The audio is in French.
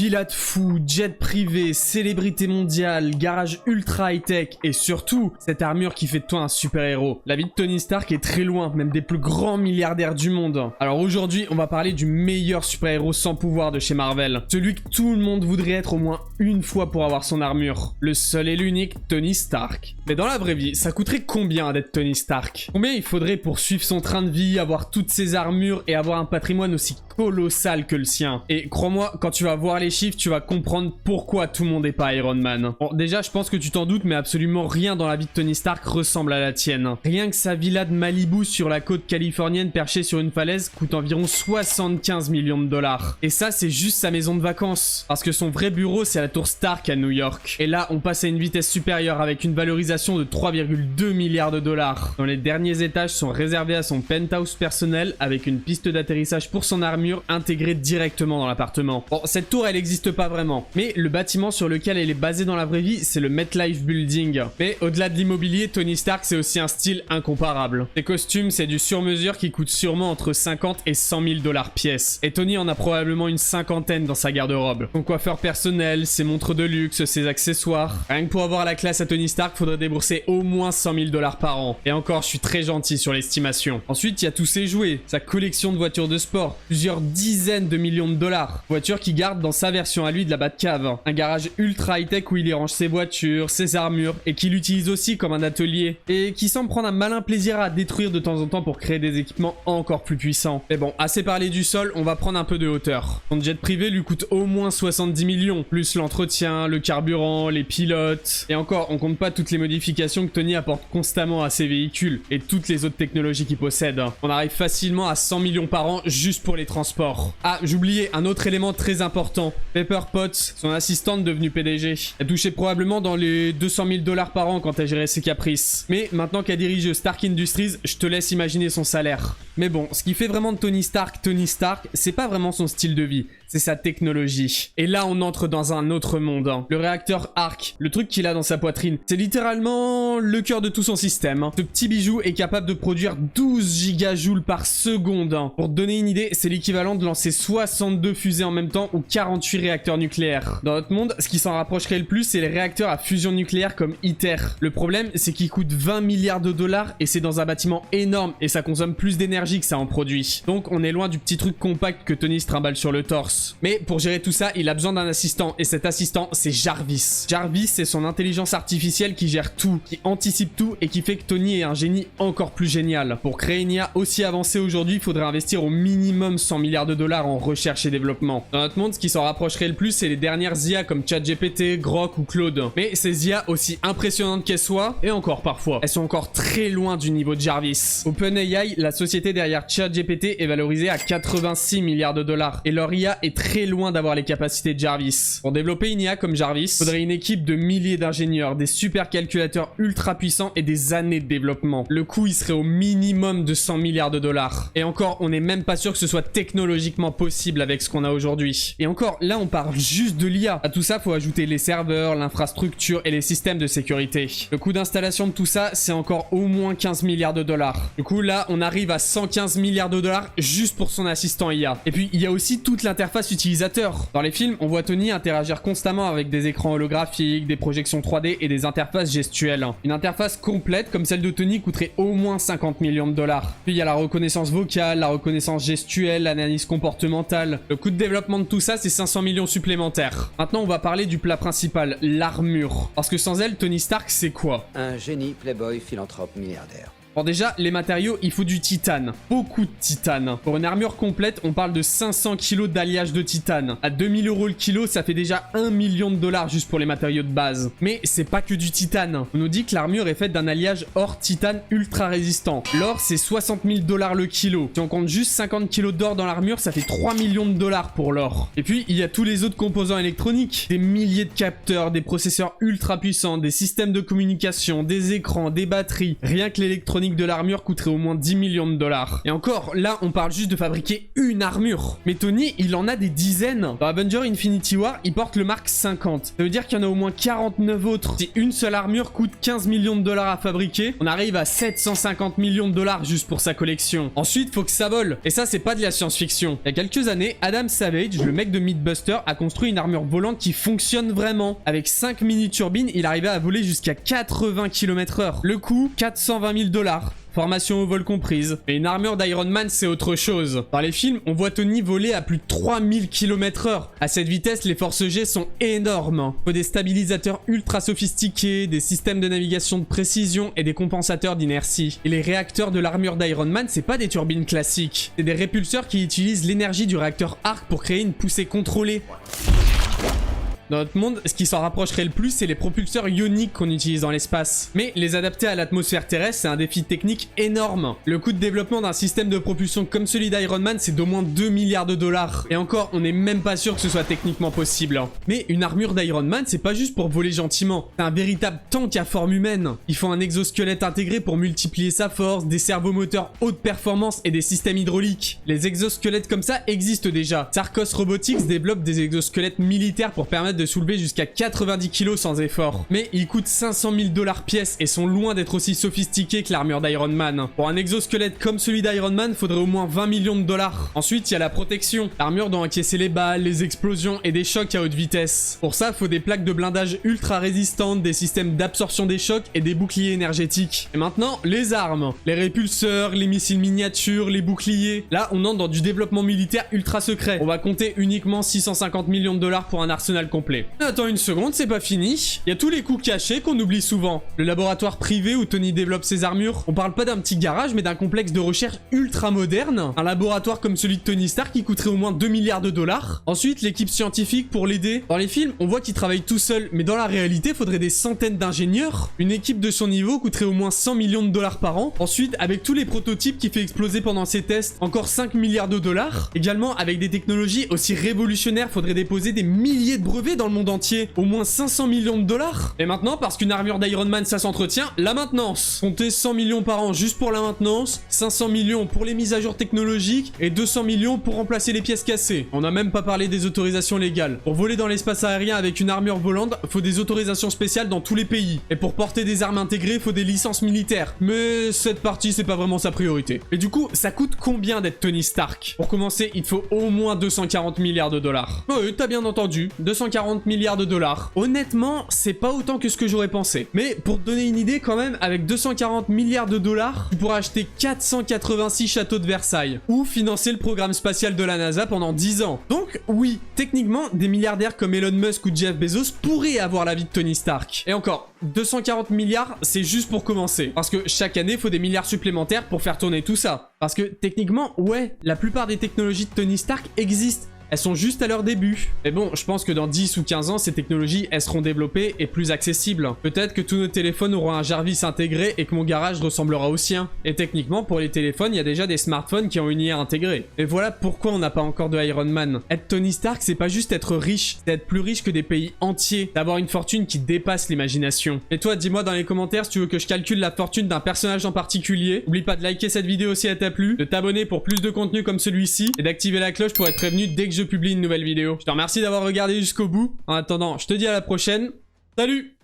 Villa de fou, jet privé, célébrité mondiale, garage ultra high-tech et surtout, cette armure qui fait de toi un super-héros. La vie de Tony Stark est très loin, même des plus grands milliardaires du monde. Alors aujourd'hui, on va parler du meilleur super-héros sans pouvoir de chez Marvel. Celui que tout le monde voudrait être au moins une fois pour avoir son armure. Le seul et l'unique Tony Stark. Mais dans la vraie vie, ça coûterait combien d'être Tony Stark? Combien il faudrait pour suivre son train de vie, avoir toutes ses armures et avoir un patrimoine aussi colossal que le sien? Et crois-moi, quand tu vas voir les chiffres, tu vas comprendre pourquoi tout le monde n'est pas Iron Man. Bon, déjà, je pense que tu t'en doutes, mais absolument rien dans la vie de Tony Stark ressemble à la tienne. Rien que sa villa de Malibu sur la côte californienne perchée sur une falaise coûte environ 75 millions de dollars. Et ça, c'est juste sa maison de vacances. Parce que son vrai bureau, c'est la tour Stark à New York. Et là, on passe à une vitesse supérieure avec une valorisation de 3,2 milliards de dollars. Dans les derniers étages sont réservés à son penthouse personnel avec une piste d'atterrissage pour son armure intégrée directement dans l'appartement. Bon, cette tour, elle n'existe pas vraiment. Mais le bâtiment sur lequel elle est basée dans la vraie vie, c'est le MetLife Building. Mais au-delà de l'immobilier, Tony Stark, c'est aussi un style incomparable. Ses costumes, c'est du sur-mesure qui coûte sûrement entre 50 et 100 000 dollars pièce. Et Tony en a probablement une cinquantaine dans sa garde-robe. Son coiffeur personnel, ses montres de luxe, ses accessoires. Rien que pour avoir la classe à Tony Stark, faudrait débourser au moins 100 000 dollars par an. Et encore, je suis très gentil sur l'estimation. Ensuite, il y a tous ses jouets, sa collection de voitures de sport, plusieurs dizaines de millions de dollars. Voitures qu'il garde dans sa version à lui de la Batcave. Un garage ultra high-tech où il y range ses voitures, ses armures, et qu'il utilise aussi comme un atelier. Et qui semble prendre un malin plaisir à détruire de temps en temps pour créer des équipements encore plus puissants. Mais bon, assez parlé du sol, on va prendre un peu de hauteur. Son jet privé lui coûte au moins 70 millions, plus l'entretien, le carburant, les pilotes. Et encore, on compte pas toutes les modifications que Tony apporte constamment à ses véhicules, et toutes les autres technologies qu'il possède. On arrive facilement à 100 millions par an juste pour les transports. Ah, j'oubliais un autre élément très important. Pepper Potts, son assistante devenue PDG. Elle touchait probablement dans les 200 000 dollars par an quand elle gérait ses caprices. Mais maintenant qu'elle dirige Stark Industries, je te laisse imaginer son salaire. Mais bon, ce qui fait vraiment de Tony Stark, c'est pas vraiment son style de vie, c'est sa technologie. Et là, on entre dans un autre monde. Le réacteur Arc, le truc qu'il a dans sa poitrine, c'est littéralement le cœur de tout son système. Ce petit bijou est capable de produire 12 gigajoules par seconde. Pour te donner une idée, c'est l'équivalent de lancer 62 fusées en même temps ou 48 réacteurs nucléaires. Dans notre monde, ce qui s'en rapprocherait le plus, c'est les réacteurs à fusion nucléaire comme ITER. Le problème, c'est qu'ils coûtent 20 milliards de dollars et c'est dans un bâtiment énorme et ça consomme plus d'énergie que ça en produit. Donc on est loin du petit truc compact que Tony se trimballe sur le torse. Mais pour gérer tout ça, il a besoin d'un assistant et cet assistant, c'est Jarvis. Jarvis, c'est son intelligence artificielle qui gère tout, qui anticipe tout et qui fait que Tony est un génie encore plus génial. Pour créer une IA aussi avancée aujourd'hui, il faudrait investir au minimum 100 milliards de dollars en recherche et développement. Dans notre monde, ce qui s'en rapprocherait le plus, c'est les dernières IA comme ChatGPT, Grok ou Claude. Mais ces IA, aussi impressionnantes qu'elles soient, et encore parfois, elles sont encore très loin du niveau de Jarvis. OpenAI, la société derrière ChatGPT, est valorisée à 86 milliards de dollars et leur IA est très loin d'avoir les capacités de Jarvis. Pour développer une IA comme Jarvis, il faudrait une équipe de milliers d'ingénieurs, des supercalculateurs ultra puissants et des années de développement. Le coût, il serait au minimum de 100 milliards de dollars. Et encore, on n'est même pas sûr que ce soit technologiquement possible avec ce qu'on a aujourd'hui. Et encore, là, on parle juste de l'IA. À tout ça, faut ajouter les serveurs, l'infrastructure et les systèmes de sécurité. Le coût d'installation de tout ça, c'est encore au moins 15 milliards de dollars. Du coup, là, on arrive à 115 milliards de dollars juste pour son assistant IA. Et puis, il y a aussi toute l'interface utilisateur. Dans les films, on voit Tony interagir constamment avec des écrans holographiques, des projections 3D et des interfaces gestuelles. Une interface complète comme celle de Tony coûterait au moins 50 millions de dollars. Puis il y a la reconnaissance vocale, la reconnaissance gestuelle, l'analyse comportementale. Le coût de développement de tout ça, c'est 500 millions supplémentaires. Maintenant, on va parler du plat principal, l'armure. Parce que sans elle, Tony Stark, c'est quoi? Un génie, playboy, philanthrope, milliardaire. Bon déjà, les matériaux, il faut du titane. Beaucoup de titane. Pour une armure complète, on parle de 500 kg d'alliage de titane. À 2000 € le kilo, ça fait déjà 1 million de dollars juste pour les matériaux de base. Mais c'est pas que du titane. On nous dit que l'armure est faite d'un alliage or-titane ultra résistant. L'or, c'est 60 000 $ le kilo. Si on compte juste 50 kg d'or dans l'armure, ça fait 3 millions de dollars pour l'or. Et puis, il y a tous les autres composants électroniques. Des milliers de capteurs, des processeurs ultra puissants, des systèmes de communication, des écrans, des batteries. Rien que l'électronique électronique de l'armure coûterait au moins 10 millions de dollars. Et encore, là, on parle juste de fabriquer une armure. Mais Tony, il en a des dizaines. Dans Avengers Infinity War, il porte le Mark 50. Ça veut dire qu'il y en a au moins 49 autres. Si une seule armure coûte 15 millions de dollars à fabriquer, on arrive à 750 millions de dollars juste pour sa collection. Ensuite, faut que ça vole. Et ça, c'est pas de la science-fiction. Il y a quelques années, Adam Savage, le mec de Mythbuster, a construit une armure volante qui fonctionne vraiment. Avec 5 mini-turbines, il arrivait à voler jusqu'à 80 km/h. Le coût, 420 000 dollars. Formation au vol comprise. Mais une armure d'Iron Man, c'est autre chose. Dans les films, on voit Tony voler à plus de 3000 km/h. À cette vitesse, les forces G sont énormes. Faut des stabilisateurs ultra sophistiqués, des systèmes de navigation de précision et des compensateurs d'inertie. Et les réacteurs de l'armure d'Iron Man, c'est pas des turbines classiques. C'est des répulseurs qui utilisent l'énergie du réacteur arc pour créer une poussée contrôlée. Dans notre monde, ce qui s'en rapprocherait le plus, c'est les propulseurs ioniques qu'on utilise dans l'espace. Mais les adapter à l'atmosphère terrestre, c'est un défi technique énorme. Le coût de développement d'un système de propulsion comme celui d'Iron Man, c'est d'au moins 2 milliards de dollars. Et encore, on n'est même pas sûr que ce soit techniquement possible. Mais une armure d'Iron Man, c'est pas juste pour voler gentiment. C'est un véritable tank à forme humaine. Il faut un exosquelette intégré pour multiplier sa force, des servomoteurs haute performance et des systèmes hydrauliques. Les exosquelettes comme ça existent déjà. Sarcos Robotics développe des exosquelettes militaires pour permettre de soulever jusqu'à 90 kg sans effort. Mais ils coûtent 500 000 dollars pièce et sont loin d'être aussi sophistiqués que l'armure d'Iron Man. Pour un exosquelette comme celui d'Iron Man, faudrait au moins 20 millions de dollars. Ensuite, il y a la protection. L'armure doit encaisser les balles, les explosions et des chocs à haute vitesse. Pour ça, faut des plaques de blindage ultra résistantes, des systèmes d'absorption des chocs et des boucliers énergétiques. Et maintenant, les armes. Les répulseurs, les missiles miniatures, les boucliers. Là, on entre dans du développement militaire ultra secret. On va compter uniquement 650 millions de dollars pour un arsenal complet. Mais attends une seconde, c'est pas fini. Il y a tous les coûts cachés qu'on oublie souvent. Le laboratoire privé où Tony développe ses armures. On parle pas d'un petit garage, mais d'un complexe de recherche ultra moderne. Un laboratoire comme celui de Tony Stark qui coûterait au moins 2 milliards de dollars. Ensuite, l'équipe scientifique pour l'aider. Dans les films, on voit qu'il travaille tout seul, mais dans la réalité, faudrait des centaines d'ingénieurs. Une équipe de son niveau coûterait au moins 100 millions de dollars par an. Ensuite, avec tous les prototypes qu'il fait exploser pendant ses tests, encore 5 milliards de dollars. Également, avec des technologies aussi révolutionnaires, faudrait déposer des milliers de brevets dans le monde entier. Au moins 500 millions de dollars. Et maintenant, parce qu'une armure d'Iron Man, ça s'entretient, la maintenance. Comptez 100 millions par an juste pour la maintenance, 500 millions pour les mises à jour technologiques et 200 millions pour remplacer les pièces cassées. On n'a même pas parlé des autorisations légales. Pour voler dans l'espace aérien avec une armure volante, faut des autorisations spéciales dans tous les pays. Et pour porter des armes intégrées, faut des licences militaires. Mais cette partie, c'est pas vraiment sa priorité. Et du coup, ça coûte combien d'être Tony Stark? Pour commencer, il te faut au moins 240 milliards de dollars. Oui, t'as bien entendu, 240 milliards de dollars. Honnêtement, c'est pas autant que ce que j'aurais pensé. Mais pour te donner une idée quand même, avec 240 milliards de dollars, tu pourras acheter 486 châteaux de Versailles ou financer le programme spatial de la NASA pendant 10 ans. Donc oui, techniquement, des milliardaires comme Elon Musk ou Jeff Bezos pourraient avoir la vie de Tony Stark. Et encore, 240 milliards, c'est juste pour commencer. Parce que chaque année, il faut des milliards supplémentaires pour faire tourner tout ça. Parce que techniquement, ouais, la plupart des technologies de Tony Stark existent. Elles sont juste à leur début. Mais bon, je pense que dans 10 ou 15 ans, ces technologies, elles seront développées et plus accessibles. Peut-être que tous nos téléphones auront un Jarvis intégré et que mon garage ressemblera au sien. Et techniquement, pour les téléphones, il y a déjà des smartphones qui ont une IA intégrée. Et voilà pourquoi on n'a pas encore de Iron Man. Être Tony Stark, c'est pas juste être riche, c'est être plus riche que des pays entiers, d'avoir une fortune qui dépasse l'imagination. Et toi, dis-moi dans les commentaires si tu veux que je calcule la fortune d'un personnage en particulier. N'oublie pas de liker cette vidéo si elle t'a plu, de t'abonner pour plus de contenu comme celui-ci, et d'activer la cloche pour être prévenu dès que je publie une nouvelle vidéo. Je te remercie d'avoir regardé jusqu'au bout. En attendant, je te dis à la prochaine. Salut!